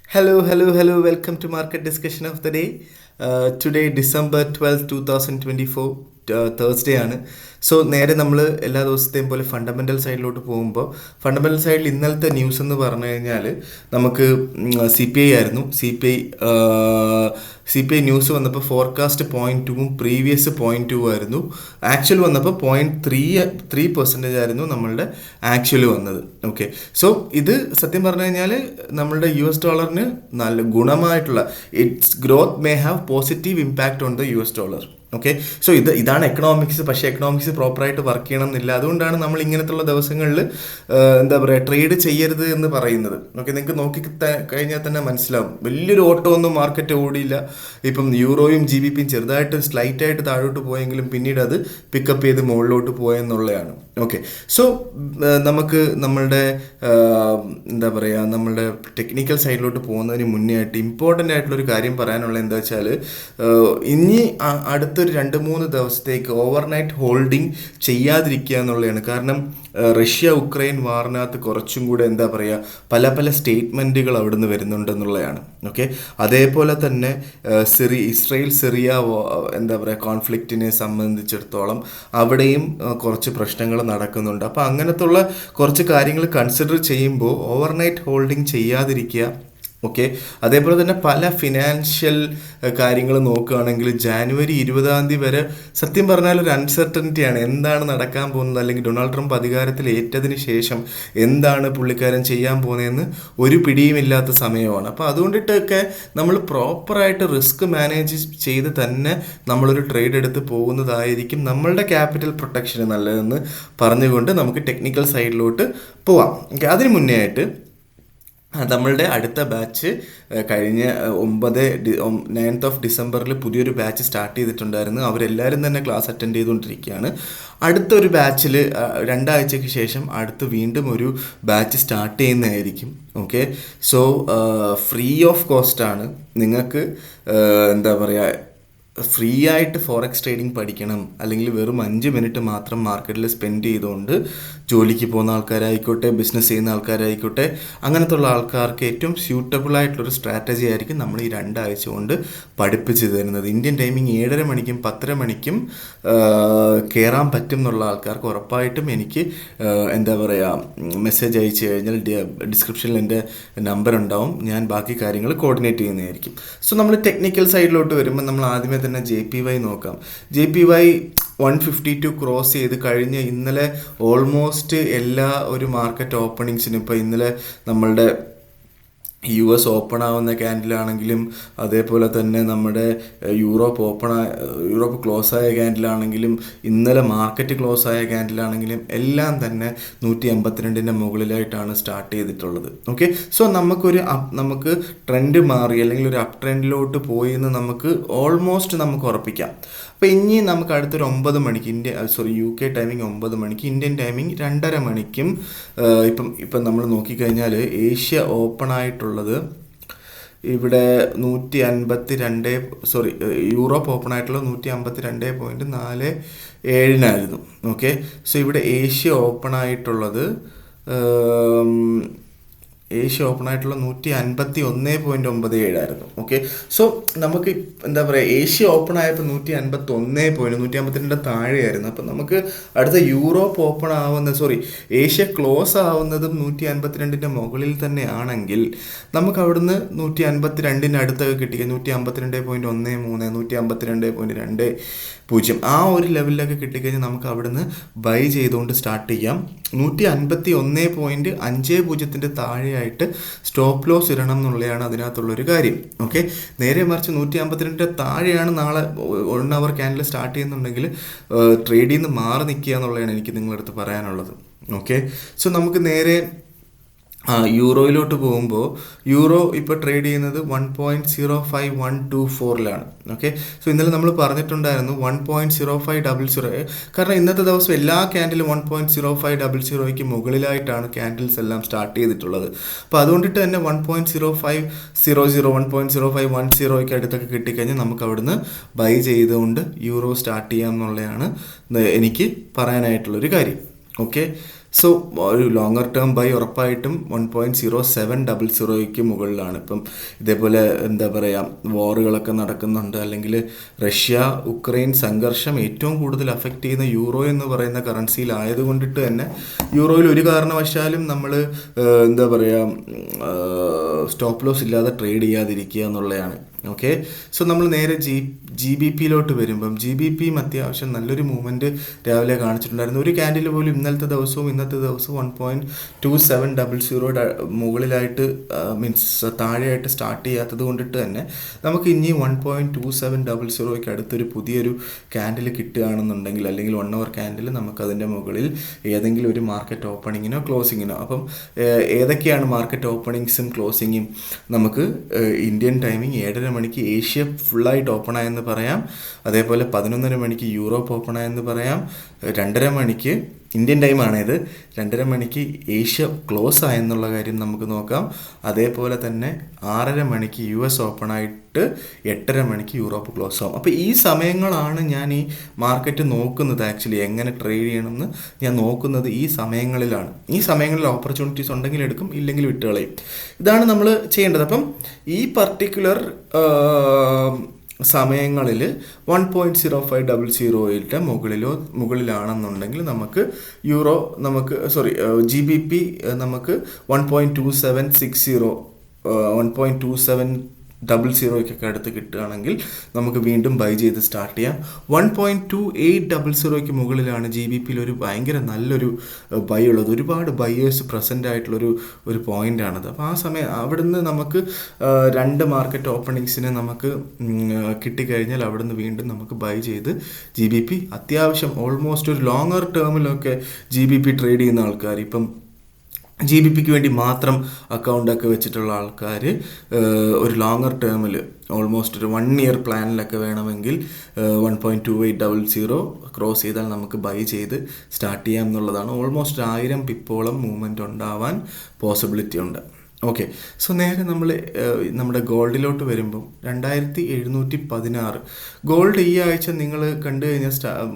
Hello. Welcome to Market Discussion of the Day. Today, December 12th, 2024, Thursday ആണ്. So നേരെ നമ്മൾ എല്ലാ ദിവസത്തെയും പോലെ ഫണ്ടമെൻ്റൽ സൈഡിലോട്ട് പോകുമ്പോൾ ഫണ്ടമെൻ്റൽ സൈഡിൽ ഇന്നലത്തെ ന്യൂസ് എന്ന് പറഞ്ഞു കഴിഞ്ഞാൽ നമുക്ക് CPI ആയിരുന്നു. CPI ന്യൂസ് വന്നപ്പോൾ ഫോർകാസ്റ്റ് 0.2 പ്രീവിയസ് 0.2 ആയിരുന്നു. ആക്ച്വൽ വന്നപ്പോൾ 0.3% ആയിരുന്നു നമ്മളുടെ ആക്ച്വൽ വന്നത്. ഓക്കെ, സോ ഇത് സത്യം പറഞ്ഞു കഴിഞ്ഞാൽ നമ്മളുടെ US ഡോളറിന് നല്ല ഗുണമായിട്ടുള്ള it's growth may have positive impact on the US dollar. Okay, so ഇതാണ് എക്കണോമിക്സ്. പക്ഷേ എക്കണോമിക്സ് പ്രോപ്പറായിട്ട് വർക്ക് ചെയ്യണം എന്നില്ല. അതുകൊണ്ടാണ് നമ്മൾ ഇങ്ങനത്തുള്ള ദിവസങ്ങളിൽ എന്താ പറയുക, ട്രേഡ് ചെയ്യരുത് എന്ന് പറയുന്നത്. ഓക്കെ, നിങ്ങൾക്ക് കഴിഞ്ഞാൽ തന്നെ മനസ്സിലാവും, വലിയൊരു ഓട്ടം ഒന്നും മാർക്കറ്റ് ഓടിയില്ല. ഇപ്പം യൂറോയും GBP ചെറുതായിട്ട് സ്ലൈറ്റായിട്ട് താഴോട്ട് പോയെങ്കിലും പിന്നീട് അത് പിക്കപ്പ് ചെയ്ത് മുകളിലോട്ട് പോയെന്നുള്ളതാണ്. ഓക്കെ, സോ നമുക്ക് നമ്മളുടെ എന്താ പറയുക, നമ്മളുടെ ടെക്നിക്കൽ സൈഡിലോട്ട് പോകുന്നതിന് മുന്നേ ആയിട്ട് ഇമ്പോർട്ടൻ്റ് ആയിട്ടുള്ളൊരു കാര്യം പറയാനുള്ളത് എന്താ വെച്ചാൽ, ഇനി അടുത്തൊരു 2-3 ദിവസത്തേക്ക് ഓവർനൈറ്റ് ഹോൾഡിംഗ് ചെയ്യാതിരിക്കുക എന്നുള്ളതാണ്. കാരണം റഷ്യ ഉക്രൈൻ വാറിനകത്ത് കുറച്ചും കൂടെ എന്താ പറയുക, പല സ്റ്റേറ്റ്മെൻറ്റുകൾ അവിടുന്ന് വരുന്നുണ്ടെന്നുള്ളതാണ്. ഓക്കെ, അതേപോലെ തന്നെ ഇസ്രയേൽ സിറിയ എന്താ പറയുക കോൺഫ്ലിക്റ്റിനെ സംബന്ധിച്ചിടത്തോളം അവിടെയും കുറച്ച് പ്രശ്നങ്ങൾ നടക്കുന്നുണ്ട്. അപ്പോൾ അങ്ങനത്തുള്ള കുറച്ച് കാര്യങ്ങൾ കൺസിഡർ ചെയ്യുമ്പോൾ ഓവർനൈറ്റ് ഹോൾഡിംഗ് ചെയ്യാതിരിക്കുക. ഓക്കെ, അതേപോലെ തന്നെ പല ഫിനാൻഷ്യൽ കാര്യങ്ങൾ നോക്കുകയാണെങ്കിൽ ജാനുവരി 20 വരെ സത്യം പറഞ്ഞാൽ ഒരു അൺസർട്ടനിറ്റിയാണ്. എന്താണ് നടക്കാൻ പോകുന്നത്, അല്ലെങ്കിൽ ഡൊണാൾഡ് ട്രംപ് അധികാരത്തിൽ ഏറ്റതിന് ശേഷം എന്താണ് പുള്ളിക്കാരൻ ചെയ്യാൻ പോകുന്നതെന്ന് ഒരു പിടിയുമില്ലാത്ത സമയമാണ്. അപ്പോൾ അതുകൊണ്ടിട്ടൊക്കെ നമ്മൾ പ്രോപ്പറായിട്ട് റിസ്ക് മാനേജ് ചെയ്ത് തന്നെ നമ്മളൊരു ട്രേഡ് എടുത്ത് പോകുന്നതായിരിക്കും നമ്മളുടെ ക്യാപിറ്റൽ പ്രൊട്ടക്ഷന് നല്ലതെന്ന് പറഞ്ഞുകൊണ്ട് നമുക്ക് ടെക്നിക്കൽ സൈഡിലോട്ട് പോവാം. ഓക്കെ, അതിന് മുന്നേ ആയിട്ട് നമ്മളുടെ അടുത്ത ബാച്ച് കഴിഞ്ഞ 9th ഡിസംബറിൽ പുതിയൊരു ബാച്ച് സ്റ്റാർട്ട് ചെയ്തിട്ടുണ്ടായിരുന്നു. അവരെല്ലാവരും തന്നെ ക്ലാസ് അറ്റൻഡ് ചെയ്തുകൊണ്ടിരിക്കുകയാണ്. അടുത്തൊരു ബാച്ചിൽ 2 ആഴ്ചയ്ക്ക് ശേഷം അടുത്ത് വീണ്ടും ഒരു ബാച്ച് സ്റ്റാർട്ട് ചെയ്യുന്നതായിരിക്കും. ഓക്കെ, സോ ഫ്രീ ഓഫ് കോസ്റ്റാണ്. നിങ്ങൾക്ക് എന്താ പറയുക, ഫ്രീ ആയിട്ട് ഫോറക്സ് ട്രേഡിംഗ് പഠിക്കണം, അല്ലെങ്കിൽ വെറും 5 മിനിറ്റ് മാത്രം മാർക്കറ്റിൽ സ്പെൻഡ് ചെയ്തുകൊണ്ട് ജോലിക്ക് പോകുന്ന ആൾക്കാരായിക്കോട്ടെ, ബിസിനസ് ചെയ്യുന്ന ആൾക്കാരായിക്കോട്ടെ, അങ്ങനത്തുള്ള ആൾക്കാർക്ക് ഏറ്റവും സ്യൂട്ടബിൾ ആയിട്ടുള്ളൊരു സ്ട്രാറ്റജി ആയിരിക്കും നമ്മൾ ഈ 2 ആഴ്ച കൊണ്ട് പഠിപ്പിച്ച് തരുന്നത്. ഇന്ത്യൻ ടൈമിങ് 7:30 മണിക്കും 10:30 മണിക്കും കയറാൻ പറ്റും എന്നുള്ള ആൾക്കാർക്ക് ഉറപ്പായിട്ടും എനിക്ക് എന്താ പറയുക മെസ്സേജ് അയച്ചു കഴിഞ്ഞാൽ ഡിസ്ക്രിപ്ഷനിൽ എൻ്റെ നമ്പർ ഉണ്ടാവും. ഞാൻ ബാക്കി കാര്യങ്ങൾ കോർഡിനേറ്റ് ചെയ്യുന്നതായിരിക്കും. സോ നമ്മൾ ടെക്നിക്കൽ സൈഡിലോട്ട് വരുമ്പോൾ നമ്മൾ ആദ്യമേ തന്നെ JPY നോക്കാം. JPY 152 ക്രോസ് ചെയ്ത് കഴിഞ്ഞ് ഇന്നലെ ഓൾമോസ്റ്റ് എല്ലാ ഒരു മാർക്കറ്റ് ഓപ്പണിങ്സിനും, ഇപ്പോൾ ഇന്നലെ നമ്മളുടെ US ഓപ്പൺ ആവുന്ന ക്യാൻഡിലാണെങ്കിലും, അതേപോലെ തന്നെ നമ്മുടെ യൂറോപ്പ് ക്ലോസ് ആയ ക്യാൻഡിലാണെങ്കിലും, ഇന്നലെ മാർക്കറ്റ് ക്ലോസ് ആയ ക്യാൻഡിലാണെങ്കിലും എല്ലാം തന്നെ 152ൻ്റെ മുകളിലായിട്ടാണ് സ്റ്റാർട്ട് ചെയ്തിട്ടുള്ളത്. ഓക്കെ, സോ നമുക്ക് ട്രെൻഡ് മാറി അല്ലെങ്കിൽ ഒരു അപ് ട്രെൻഡിലോട്ട് പോയി എന്ന് നമുക്ക് ഓൾമോസ്റ്റ് നമുക്ക് ഉറപ്പിക്കാം. അപ്പോൾ ഇനി നമുക്ക് അടുത്തൊരു 9 മണിക്ക് UK ടൈമിങ് 9 മണിക്ക്, ഇന്ത്യൻ ടൈമിങ് 2:30 മണിക്കും ഇപ്പം നമ്മൾ നോക്കിക്കഴിഞ്ഞാൽ ഏഷ്യ ഓപ്പൺ ആയിട്ടുള്ളത് ഇവിടെ 152 യൂറോപ്പ് ഓപ്പൺ ആയിട്ടുള്ളത് 152.47 ഓക്കെ, സോ ഇവിടെ ഏഷ്യ ഓപ്പൺ ആയിട്ടുള്ളത് 151.97 ഓക്കെ, സോ നമുക്ക് എന്താ പറയുക, ഏഷ്യ ഓപ്പൺ ആയപ്പോൾ 152 താഴെയായിരുന്നു. അപ്പം നമുക്ക് അടുത്ത യൂറോപ്പ് ഓപ്പൺ ഏഷ്യ ക്ലോസ് ആവുന്നതും 152ൻ്റെ മുകളിൽ തന്നെ ആണെങ്കിൽ നമുക്ക് അവിടുന്ന് 152 അടുത്തൊക്കെ കിട്ടിക്കുക 152.13, 152.20 ആ ഒരു ലെവലിലൊക്കെ കിട്ടിക്കഴിഞ്ഞാൽ നമുക്ക് അവിടുന്ന് ബൈ ചെയ്തുകൊണ്ട് സ്റ്റാർട്ട് ചെയ്യാം. 151.50 താഴെയായിട്ട് സ്റ്റോപ്പ് ലോസ് ഇടണം എന്നുള്ളതാണ് അതിനകത്തുള്ളൊരു കാര്യം. ഓക്കെ, നേരെ മറിച്ച് 152 താഴെയാണ് നാളെ 1 അവർ ക്യാൻഡിൽ സ്റ്റാർട്ട് ചെയ്യുന്നുണ്ടെങ്കിൽ ട്രേഡിൽ നിന്ന് മാറി നിൽക്കുക എന്നുള്ളതാണ് എനിക്ക് നിങ്ങളുടെ അടുത്ത് പറയാനുള്ളത്. ഓക്കെ, സോ നമുക്ക് നേരെ യൂറോയിലോട്ട് പോകുമ്പോൾ യൂറോ ഇപ്പോൾ ട്രേഡ് ചെയ്യുന്നത് 1.05124 ഓക്കെ, സോ ഇന്നലെ നമ്മൾ പറഞ്ഞിട്ടുണ്ടായിരുന്നു 1.0500, കാരണം ഇന്നത്തെ ദിവസം എല്ലാ ക്യാൻഡിലും 1.0500 മുകളിലായിട്ടാണ് ക്യാൻഡിൽസ് എല്ലാം സ്റ്റാർട്ട് ചെയ്തിട്ടുള്ളത്. അപ്പോൾ അതുകൊണ്ടിട്ട് തന്നെ 1.0500 1.0510 അടുത്തൊക്കെ കിട്ടിക്കഴിഞ്ഞാൽ നമുക്ക് അവിടുന്ന് ബൈ ചെയ്തുകൊണ്ട് യൂറോ സ്റ്റാർട്ട് ചെയ്യാം എന്നുള്ളതാണ് എനിക്ക് പറയാനായിട്ടുള്ളൊരു കാര്യം. ഓക്കെ, സോ ഒരു ലോങ്ങർ ടേം ബൈ ഉറപ്പായിട്ടും 1.0700 മുകളിലാണ്. ഇപ്പം ഇതേപോലെ എന്താ പറയുക, വാറുകളൊക്കെ നടക്കുന്നുണ്ട്, അല്ലെങ്കിൽ റഷ്യ ഉക്രൈൻ സംഘർഷം ഏറ്റവും കൂടുതൽ അഫക്റ്റ് ചെയ്യുന്ന യൂറോ എന്ന് പറയുന്ന കറൻസിയിലായതുകൊണ്ടിട്ട് തന്നെ യൂറോയിൽ ഒരു കാരണവശാലും നമ്മൾ എന്താ പറയുക, സ്റ്റോപ്പ് ലോസ് ഇല്ലാതെ ട്രേഡ് ചെയ്യാതിരിക്കുക എന്നുള്ളതാണ്. ഓക്കെ, സോ നമ്മൾ നേരെ ജി ബി പിയിലോട്ട് വരുമ്പം ജി ബി പിയും അത്യാവശ്യം നല്ലൊരു മൂവ്മെൻറ്റ് രാവിലെ കാണിച്ചിട്ടുണ്ടായിരുന്നു. ഒരു ക്യാൻഡിൽ പോലും ഇന്നത്തെ ദിവസവും 1.2700 മുകളിലായിട്ട് മീൻസ് താഴെയായിട്ട് സ്റ്റാർട്ട് ചെയ്യാത്തത് കൊണ്ടിട്ട് തന്നെ നമുക്ക് ഇനി 1.2700 അടുത്തൊരു പുതിയൊരു ക്യാൻഡിൽ കിട്ടുകയാണെന്നുണ്ടെങ്കിൽ, അല്ലെങ്കിൽ 1 hour ക്യാൻഡിൽ നമുക്കതിൻ്റെ മുകളിൽ ഏതെങ്കിലും ഒരു മാർക്കറ്റ് ഓപ്പണിങ്ങിനോ ക്ലോസിങ്ങിനോ, അപ്പം ഏതൊക്കെയാണ് മാർക്കറ്റ് ഓപ്പണിങ്സും ക്ലോസിങ്ങും, നമുക്ക് ഇന്ത്യൻ ടൈമിങ് 7:30 മണിക്ക് ഏഷ്യ ഫുള്ളായിട്ട് ഓപ്പൺ ആയെന്ന് പറയാം. അതേപോലെ 11:30 മണിക്ക് യൂറോപ്പ് ഓപ്പൺ ആയെന്ന് പറയാം. 2:30 മണിക്ക് ഇന്ത്യൻ ടൈമാണിത്, 2:30 മണിക്ക് ഏഷ്യ ക്ലോസ് ആയെന്നുള്ള കാര്യം നമുക്ക് നോക്കാം. അതേപോലെ തന്നെ 6:30 മണിക്ക് US ഓപ്പൺ ആയിട്ട് 8:30 മണിക്ക് യൂറോപ്പ് ക്ലോസ് ആവും. അപ്പോൾ ഈ സമയങ്ങളാണ് ഞാൻ ഈ മാർക്കറ്റ് നോക്കുന്നത്. ആക്ച്വലി എങ്ങനെ ട്രേഡ് ചെയ്യണമെന്ന് ഞാൻ നോക്കുന്നത് ഈ സമയങ്ങളിലാണ്. ഈ സമയങ്ങളിൽ ഓപ്പർച്യൂണിറ്റീസ് ഉണ്ടെങ്കിൽ എടുക്കും, ഇല്ലെങ്കിൽ വിട്ടുകളയും. ഇതാണ് നമ്മൾ ചെയ്യേണ്ടത്. അപ്പം ഈ പർട്ടിക്കുലർ സമയങ്ങളിൽ 1.0500 മുകളിലാണെന്നുണ്ടെങ്കിൽ നമുക്ക് ജി ബി പി നമുക്ക് 1.2760 1.2700 അടുത്ത് കിട്ടുകയാണെങ്കിൽ നമുക്ക് വീണ്ടും ബൈ ചെയ്ത് സ്റ്റാർട്ട് ചെയ്യാം. 1.2800 മുകളിലാണ് ജി ബി പിയിൽ ഒരു ഭയങ്കര നല്ലൊരു ബൈ ഉള്ളത്. ഒരുപാട് ബയേഴ്സ് പ്രസൻ്റ് ആയിട്ടുള്ളൊരു പോയിൻ്റാണത്. അപ്പോൾ ആ സമയം അവിടുന്ന് നമുക്ക് 2 മാർക്കറ്റ് ഓപ്പണിങ്സിന് നമുക്ക് കിട്ടിക്കഴിഞ്ഞാൽ അവിടുന്ന് വീണ്ടും നമുക്ക് ബൈ ചെയ്ത് ജി ബി പി അത്യാവശ്യം ഓൾമോസ്റ്റ് ഒരു ലോങ്ങർ ടേമിലൊക്കെ ജി ബി പി ട്രേഡ് ചെയ്യുന്ന ആൾക്കാർ, ഇപ്പം ജി ബി പിക്ക് വേണ്ടി മാത്രം അക്കൗണ്ടൊക്കെ വെച്ചിട്ടുള്ള ആൾക്കാർ ഒരു ലോങ്ങർ ടേമിൽ ഓൾമോസ്റ്റ് ഒരു 1 year പ്ലാനിലൊക്കെ വേണമെങ്കിൽ 1.2800 ക്രോസ് ചെയ്താൽ നമുക്ക് ബൈ ചെയ്ത് സ്റ്റാർട്ട് ചെയ്യാം എന്നുള്ളതാണ്. ഓൾമോസ്റ്റ് 1000 പിപ്പോളം മൂവ്മെൻറ്റ് ഉണ്ടാവാൻ പോസിബിലിറ്റി ഉണ്ട്. ഓക്കെ, സോ നേരെ നമ്മൾ നമ്മുടെ ഗോൾഡിലോട്ട് വരുമ്പം 2716 ഗോൾഡ് ഈ ആഴ്ച നിങ്ങൾ കണ്ടു കഴിഞ്ഞാൽ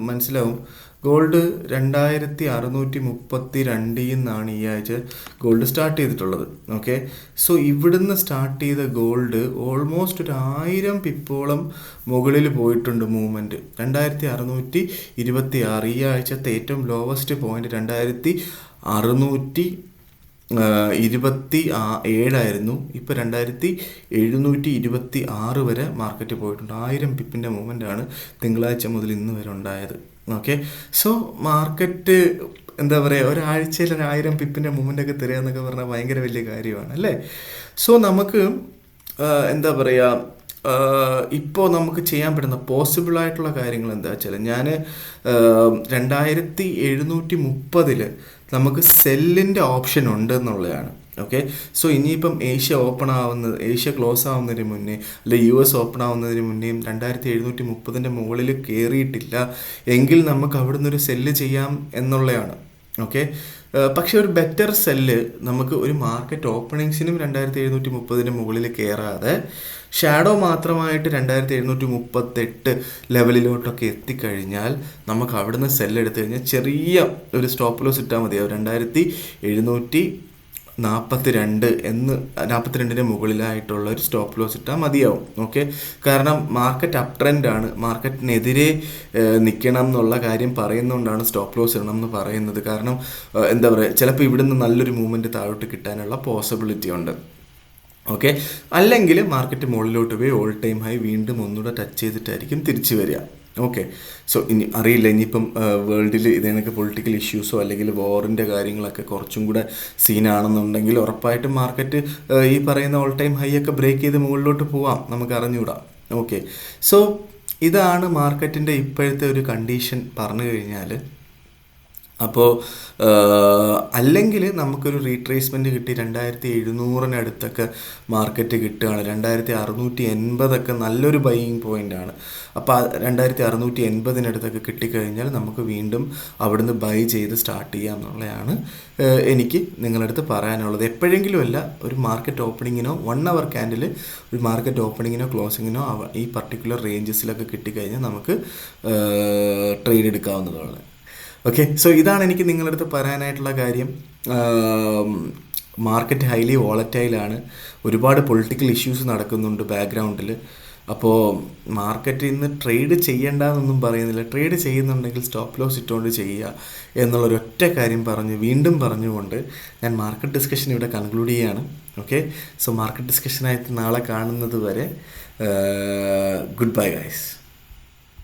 മനസ്സിലാവും. ഗോൾഡ് 2632 നിന്നാണ് ഈ ആഴ്ച ഗോൾഡ് സ്റ്റാർട്ട് ചെയ്തിട്ടുള്ളത്. ഓക്കെ, സോ ഇവിടുന്ന് സ്റ്റാർട്ട് ചെയ്ത ഗോൾഡ് ഓൾമോസ്റ്റ് ഒരു 1000 പിപ്പോളം മുകളിൽ പോയിട്ടുണ്ട് മൂവ്മെൻറ്റ്. 2626 ഈ ആഴ്ചത്തെ ഏറ്റവും ലോവസ്റ്റ് പോയിന്റ് 2627 ഇപ്പോൾ 2726 വരെ മാർക്കറ്റ് പോയിട്ടുണ്ട്. 1000 പിപ്പിൻ്റെ മൂവ്മെൻ്റാണ് തിങ്കളാഴ്ച മുതൽ ഇന്ന് വരെ ഉണ്ടായത്. ഓക്കെ, സോ മാർക്കറ്റ് എന്താ പറയുക, ഒരാഴ്ചയിൽ 1000 പിപ്പിൻ്റെ മൂവ്മെൻ്റൊക്കെ തരിക എന്നൊക്കെ പറഞ്ഞാൽ ഭയങ്കര വലിയ കാര്യമാണ് അല്ലേ. സോ നമുക്ക് എന്താ പറയുക, ഇപ്പോൾ നമുക്ക് ചെയ്യാൻ പറ്റുന്ന പോസിബിളായിട്ടുള്ള കാര്യങ്ങൾ എന്താ വെച്ചാൽ, ഞാൻ 2730 നമുക്ക് സെല്ലിൻ്റെ ഓപ്ഷൻ ഉണ്ട് എന്നുള്ളതാണ്. ഓക്കെ, സോ ഇനിയിപ്പം ഏഷ്യ ക്ലോസ് ആവുന്നതിന് മുന്നേ, അല്ലെങ്കിൽ US ഓപ്പൺ ആവുന്നതിന് മുന്നേയും 2730 മുകളിൽ കയറിയിട്ടില്ല എങ്കിൽ നമുക്ക് അവിടുന്ന് ഒരു സെല്ല് ചെയ്യാം എന്നുള്ളതാണ്. ഓക്കെ, പക്ഷെ ഒരു ബെറ്റർ സെല്ല് നമുക്ക് ഒരു മാർക്കറ്റ് ഓപ്പണിങ്സിനും 2730 മുകളിൽ കയറാതെ ഷാഡോ മാത്രമായിട്ട് 2738 ലെവലിലോട്ടൊക്കെ എത്തിക്കഴിഞ്ഞാൽ നമുക്ക് അവിടുന്ന് സെല്ല് എടുത്തു കഴിഞ്ഞാൽ ചെറിയ ഒരു സ്റ്റോപ്പ് ലോസ് ഇട്ടാൽ മതിയാവും. 2742 മുകളിലായിട്ടുള്ള ഒരു സ്റ്റോപ്പ് ലോസ് ഇട്ടാൽ മതിയാവും. ഓക്കെ, കാരണം മാർക്കറ്റ് അപ് ട്രെൻഡാണ്, മാർക്കറ്റിനെതിരെ നിൽക്കണം എന്നുള്ള കാര്യം പറയുന്നതുകൊണ്ടാണ് സ്റ്റോപ്പ് ലോസ് ഇടണം എന്ന് പറയുന്നത്. കാരണം എന്താ പറയുക, ചിലപ്പോൾ ഇവിടുന്ന് നല്ലൊരു മൂവ്മെൻറ്റ് താഴോട്ട് കിട്ടാനുള്ള പോസിബിലിറ്റി ഉണ്ട്. ഓക്കെ, അല്ലെങ്കിൽ മാർക്കറ്റ് മുകളിലോട്ട് പോയി ഓൾ ടൈം ഹൈ വീണ്ടും ഒന്നുകൂടെ ടച്ച് ചെയ്തിട്ടായിരിക്കും തിരിച്ചു വരിക. ഓക്കെ, സോ ഇനി അറിയില്ല, ഇനിയിപ്പം വേൾഡിൽ ഇതേതൊക്കെ പൊളിറ്റിക്കൽ ഇഷ്യൂസോ അല്ലെങ്കിൽ വാറിൻ്റെ കാര്യങ്ങളൊക്കെ കുറച്ചും കൂടെ സീനാണെന്നുണ്ടെങ്കിൽ ഉറപ്പായിട്ടും മാർക്കറ്റ് ഈ പറയുന്ന ഓൾ ടൈം ഹൈ ഒക്കെ ബ്രേക്ക് ചെയ്ത് മുകളിലോട്ട് പോവാം, നമുക്ക് അറിഞ്ഞുകൂടാം. ഓക്കെ, സോ ഇതാണ് മാർക്കറ്റിൻ്റെ ഇപ്പോഴത്തെ ഒരു കണ്ടീഷൻ പറഞ്ഞു കഴിഞ്ഞാൽ. അപ്പോൾ അല്ലെങ്കിൽ നമുക്കൊരു റീട്രേസ്മെൻറ്റ് കിട്ടി 2700 അടുത്തൊക്കെ മാർക്കറ്റ് കിട്ടുകയാണ്. 2680 നല്ലൊരു ബൈയിങ് പോയിൻ്റാണ്. അപ്പോൾ 2680 അടുത്തൊക്കെ കിട്ടിക്കഴിഞ്ഞാൽ നമുക്ക് വീണ്ടും അവിടുന്ന് ബൈ ചെയ്ത് സ്റ്റാർട്ട് ചെയ്യാം എന്നുള്ളതാണ് എനിക്ക് നിങ്ങളടുത്ത് പറയാനുള്ളത്. എപ്പോഴെങ്കിലും അല്ല, ഒരു മാർക്കറ്റ് ഓപ്പണിങ്ങിനോ 1 hour ക്യാൻഡിൽ ഒരു മാർക്കറ്റ് ഓപ്പണിങ്ങിനോ ക്ലോസിങ്ങിനോ ഈ പർട്ടിക്കുലർ റേഞ്ചസിലൊക്കെ കിട്ടിക്കഴിഞ്ഞാൽ നമുക്ക് ട്രേഡ് എടുക്കാവുന്നതാണ്. ഓക്കെ, സോ ഇതാണ് എനിക്ക് നിങ്ങളുടെ അടുത്ത് പറയാനായിട്ടുള്ള കാര്യം. മാർക്കറ്റ് ഹൈലി വോളറ്റൈലാണ്, ഒരുപാട് പൊളിറ്റിക്കൽ ഇഷ്യൂസ് നടക്കുന്നുണ്ട് ബാക്ക്ഗ്രൗണ്ടിൽ. അപ്പോൾ മാർക്കറ്റ് ഇന്ന് ട്രേഡ് ചെയ്യേണ്ടെന്നൊന്നും പറയുന്നില്ല, ട്രേഡ് ചെയ്യുന്നുണ്ടെങ്കിൽ സ്റ്റോപ്പ് ലോസ് ഇട്ടുകൊണ്ട് ചെയ്യുക എന്നുള്ളൊരൊറ്റ കാര്യം വീണ്ടും പറഞ്ഞുകൊണ്ട് ഞാൻ മാർക്കറ്റ് ഡിസ്കഷൻ ഇവിടെ കൺക്ലൂഡ് ചെയ്യുകയാണ്. ഓക്കെ, സോ മാർക്കറ്റ് ഡിസ്കഷനായിട്ട് നാളെ കാണുന്നത് വരെ ഗുഡ് ബൈ ഗൈസ്.